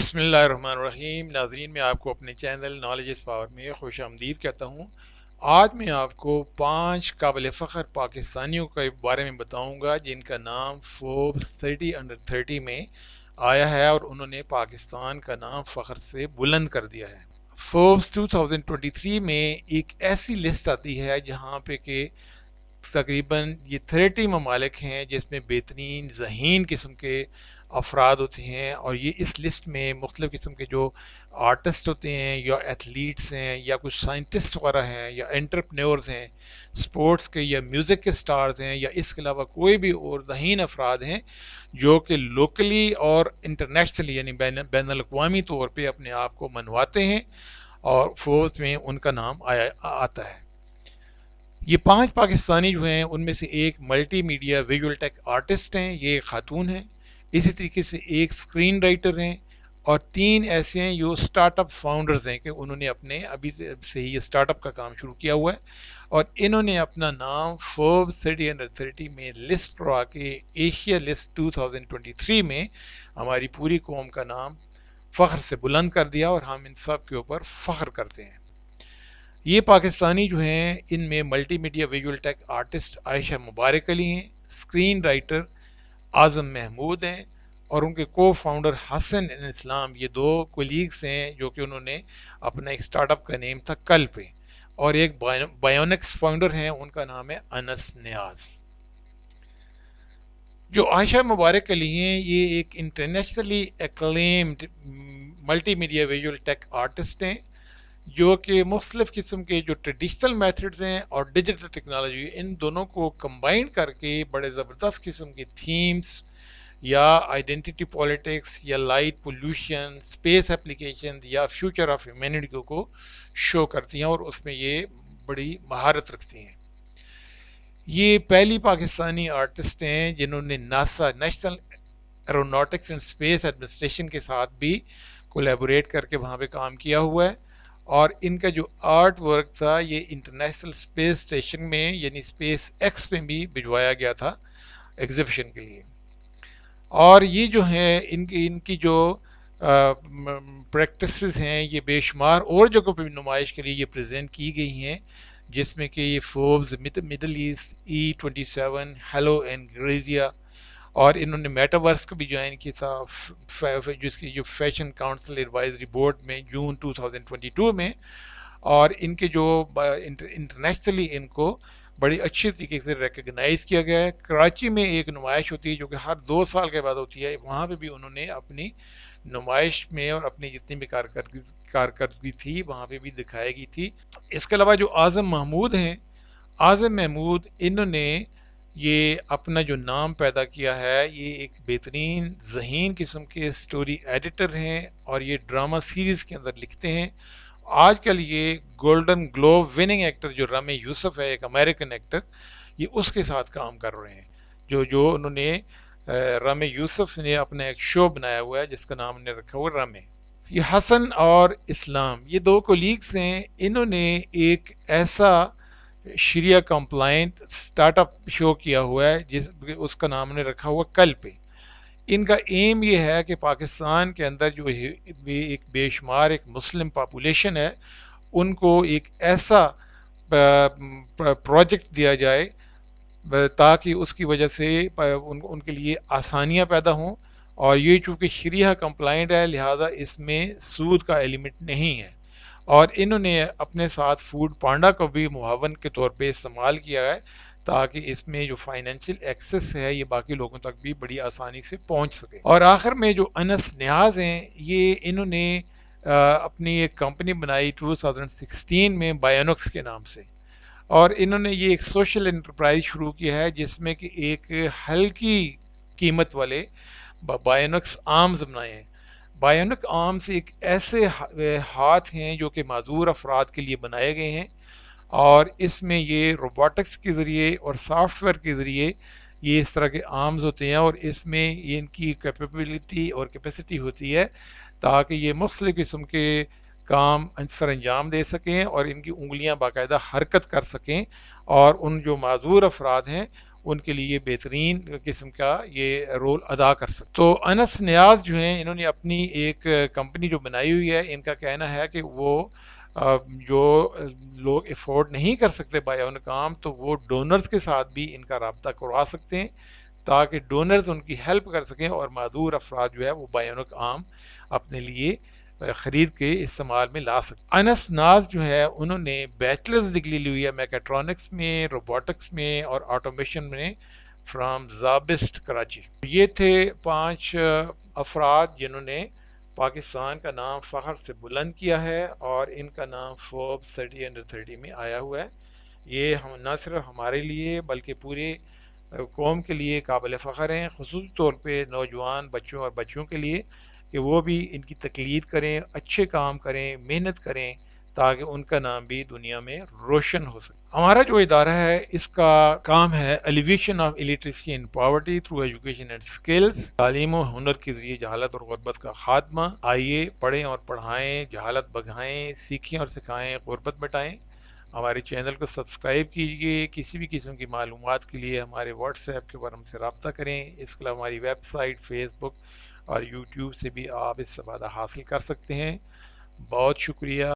بسم اللہ الرحمن الرحیم ناظرین، میں آپ کو اپنے چینل نالج از پاور میں خوش آمدید کہتا ہوں۔ آج میں آپ کو 5 قابل فخر پاکستانیوں کے بارے میں بتاؤں گا جن کا نام فوربس 30 انڈر 30 میں آیا ہے اور انہوں نے پاکستان کا نام فخر سے بلند کر دیا ہے۔ فوربس 2023 میں ایک ایسی لسٹ آتی ہے جہاں پہ کہ تقریباً یہ 30 ممالک ہیں جس میں بہترین ذہین قسم کے افراد ہوتے ہیں، اور یہ اس لسٹ میں مختلف قسم کے جو آرٹسٹ ہوتے ہیں یا ایتھلیٹس ہیں یا کچھ سائنٹسٹ وغیرہ ہیں یا انٹرپرینورز ہیں، سپورٹس کے یا میوزک کے سٹارز ہیں، یا اس کے علاوہ کوئی بھی اور ذہین افراد ہیں جو کہ لوکلی اور انٹرنیشنلی یعنی بین الاقوامی طور پہ اپنے آپ کو منواتے ہیں، اور فوربس میں ان کا نام آتا ہے۔ یہ 5 پاکستانی جو ہیں ان میں سے ایک ملٹی میڈیا ویژول ٹیک آرٹسٹ ہیں، یہ ایک خاتون ہیں۔ اسی طریقے سے ایک اسکرین رائٹر ہیں، اور 3 ایسے ہیں جو سٹارٹ اپ فاؤنڈرز ہیں کہ انہوں نے اپنے ابھی سے ہی یہ سٹارٹ اپ کا کام شروع کیا ہوا ہے، اور انہوں نے اپنا نام فوربس 30 انڈر 30 میں لسٹ کروا کے ایشیا لسٹ 2023 میں ہماری پوری قوم کا نام فخر سے بلند کر دیا، اور ہم ان سب کے اوپر فخر کرتے ہیں۔ یہ پاکستانی جو ہیں ان میں ملٹی میڈیا ویژول ٹیک آرٹسٹ عائشہ مبارک علی ہیں، اسکرین رائٹر اعظم محمود ہیں، اور ان کے کو فاؤنڈر حسن اسلام، یہ 2 کولیگز ہیں جو کہ انہوں نے اپنا ایک سٹارٹ اپ کا نیم تھا کل پہ، اور ایک بایونکس فاؤنڈر ہیں، ان کا نام ہے انس نیاز۔ جو عائشہ مبارک علی ہیں یہ ایک انٹرنیشنلی ایکلیمڈ ملٹی میڈیا ویژول ٹیک آرٹسٹ ہیں جو کہ مختلف قسم کے جو ٹریڈیشنل میتھڈز ہیں اور ڈیجیٹل ٹیکنالوجی، ان دونوں کو کمبائن کر کے بڑے زبردست قسم کی تھیمز یا آئیڈینٹی پالیٹکس یا لائٹ پولوشن، اسپیس اپلیکیشنز یا فیوچر آف ہیومینٹی کو شو کرتی ہیں، اور اس میں یہ بڑی مہارت رکھتی ہیں۔ یہ پہلی پاکستانی آرٹسٹ ہیں جنہوں نے NASA national aeronautics and space administration کے ساتھ بھی کولیبوریٹ کر کے وہاں پہ کام کیا ہوا ہے، اور ان کا جو آرٹ ورک تھا یہ انٹرنیشنل اسپیس اسٹیشن میں یعنی اسپیس ایکس میں بھی بھجوایا گیا تھا ایگزیبیشن کے لیے۔ اور یہ جو ہیں ان کی جو پریکٹسز ہیں یہ بے شمار اور جگہوں پہ بھی نمائش کے لیے یہ پریزنٹ کی گئی ہیں، جس میں کہ یہ Forbes Middle East, E27، Hello and Grazia, اور انہوں نے میٹاورس کو بھی جوائن کیا تھا جس کی جو فیشن کاؤنسل ایڈوائزری بورڈ میں جون 2022 میں، اور ان کے جو انٹرنیشنلی ان کو بڑی اچھی طریقے سے ریکگنائز کیا گیا ہے۔ کراچی میں ایک نمائش ہوتی ہے جو کہ ہر 2 سال کے بعد ہوتی ہے، وہاں پہ بھی انہوں نے اپنی نمائش میں اور اپنی جتنی بھی کارکردگی تھی وہاں پہ بھی دکھائی گئی تھی۔ اس کے علاوہ جو اعظم محمود ہیں، اعظم محمود انہوں نے یہ اپنا جو نام پیدا کیا ہے، یہ ایک بہترین ذہین قسم کے سٹوری ایڈیٹر ہیں، اور یہ ڈرامہ سیریز کے اندر لکھتے ہیں۔ آج کل یہ گولڈن گلوب وننگ ایکٹر جو رامی یوسف ہے، ایک امریکن ایکٹر، یہ اس کے ساتھ کام کر رہے ہیں، جو انہوں نے رامی یوسف نے اپنا ایک شو بنایا ہوا ہے جس کا نام نے رکھا ہوا ہے رامی۔ یہ حسن اور اسلام، یہ 2 کولیگز ہیں، انہوں نے ایک ایسا شریعہ کمپلائنٹ سٹارٹ اپ شو کیا ہوا ہے اس کا نام نے رکھا ہوا کل پہ۔ ان کا ایم یہ ہے کہ پاکستان کے اندر جو ایک بے شمار ایک مسلم پاپولیشن ہے، ان کو ایک ایسا پروجیکٹ دیا جائے تاکہ اس کی وجہ سے ان کے لیے آسانیاں پیدا ہوں، اور یہ چونکہ شریعہ کمپلائنٹ ہے لہٰذا اس میں سود کا ایلیمنٹ نہیں ہے، اور انہوں نے اپنے ساتھ فوڈ پانڈا کو بھی معاون کے طور پہ استعمال کیا ہے تاکہ اس میں جو فائنینشیل ایکسس ہے یہ باقی لوگوں تک بھی بڑی آسانی سے پہنچ سکے۔ اور آخر میں جو انس نیاز ہیں، یہ انہوں نے اپنی ایک کمپنی بنائی 2016 میں بایونکس کے نام سے، اور انہوں نے یہ ایک سوشل انٹرپرائز شروع کیا ہے جس میں کہ ایک ہلکی قیمت والے بایونکس آرمز بنائے ہیں۔ بایونک آرمز ایک ایسے ہاتھ ہیں جو کہ معذور افراد کے لیے بنائے گئے ہیں، اور اس میں یہ روبوٹکس کے ذریعے اور سافٹ ویئر کے ذریعے یہ اس طرح کے آرمز ہوتے ہیں، اور اس میں یہ ان کی کیپیبلٹی اور کیپیسٹی ہوتی ہے تاکہ یہ مختلف قسم کے کام سر انجام دے سکیں اور ان کی انگلیاں باقاعدہ حرکت کر سکیں، اور ان جو معذور افراد ہیں ان کے لیے بہترین قسم کا یہ رول ادا کر سکتے. تو انس نیاز جو ہیں انہوں نے اپنی ایک کمپنی جو بنائی ہوئی ہے، ان کا کہنا ہے کہ وہ جو لوگ افورڈ نہیں کر سکتے بایونک آرم تو وہ ڈونرز کے ساتھ بھی ان کا رابطہ کروا سکتے ہیں تاکہ ڈونرز ان کی ہیلپ کر سکیں اور معذور افراد جو ہے وہ بایونک آرم اپنے لیے خرید کے استعمال میں لا سکتے. انس ناز جو ہے انہوں نے بیچلرز ڈگری لی ہوئی ہے میکاٹرونکس میں، روبوٹکس میں اور آٹومیشن میں فرام زابسٹ کراچی. یہ تھے 5 افراد جنہوں نے پاکستان کا نام فخر سے بلند کیا ہے اور ان کا نام فوربس 30 انڈر 30 میں آیا ہوا ہے. یہ ہم نہ صرف ہمارے لیے بلکہ پورے قوم کے لیے قابل فخر ہیں، خصوصی طور پہ نوجوان بچوں اور بچیوں کے لیے کہ وہ بھی ان کی تقلید کریں، اچھے کام کریں، محنت کریں تاکہ ان کا نام بھی دنیا میں روشن ہو سکے. ہمارا جو ادارہ ہے اس کا کام ہے alleviation of illiteracy and poverty through education and skills, تعلیم و ہنر کے ذریعے جہالت اور غربت کا خاتمہ. آئیے پڑھیں اور پڑھائیں، جہالت بھگائیں، سیکھیں اور سکھائیں، غربت مٹائیں. ہمارے چینل کو سبسکرائب کیجیے. کسی بھی قسم کی معلومات کے لیے ہمارے واٹس ایپ کے اوپر ہم سے رابطہ کریں. اس کے علاوہ ہماری ویب سائٹ، فیس بک اور یوٹیوب سے بھی آپ استفادہ حاصل کر سکتے ہیں. بہت شکریہ.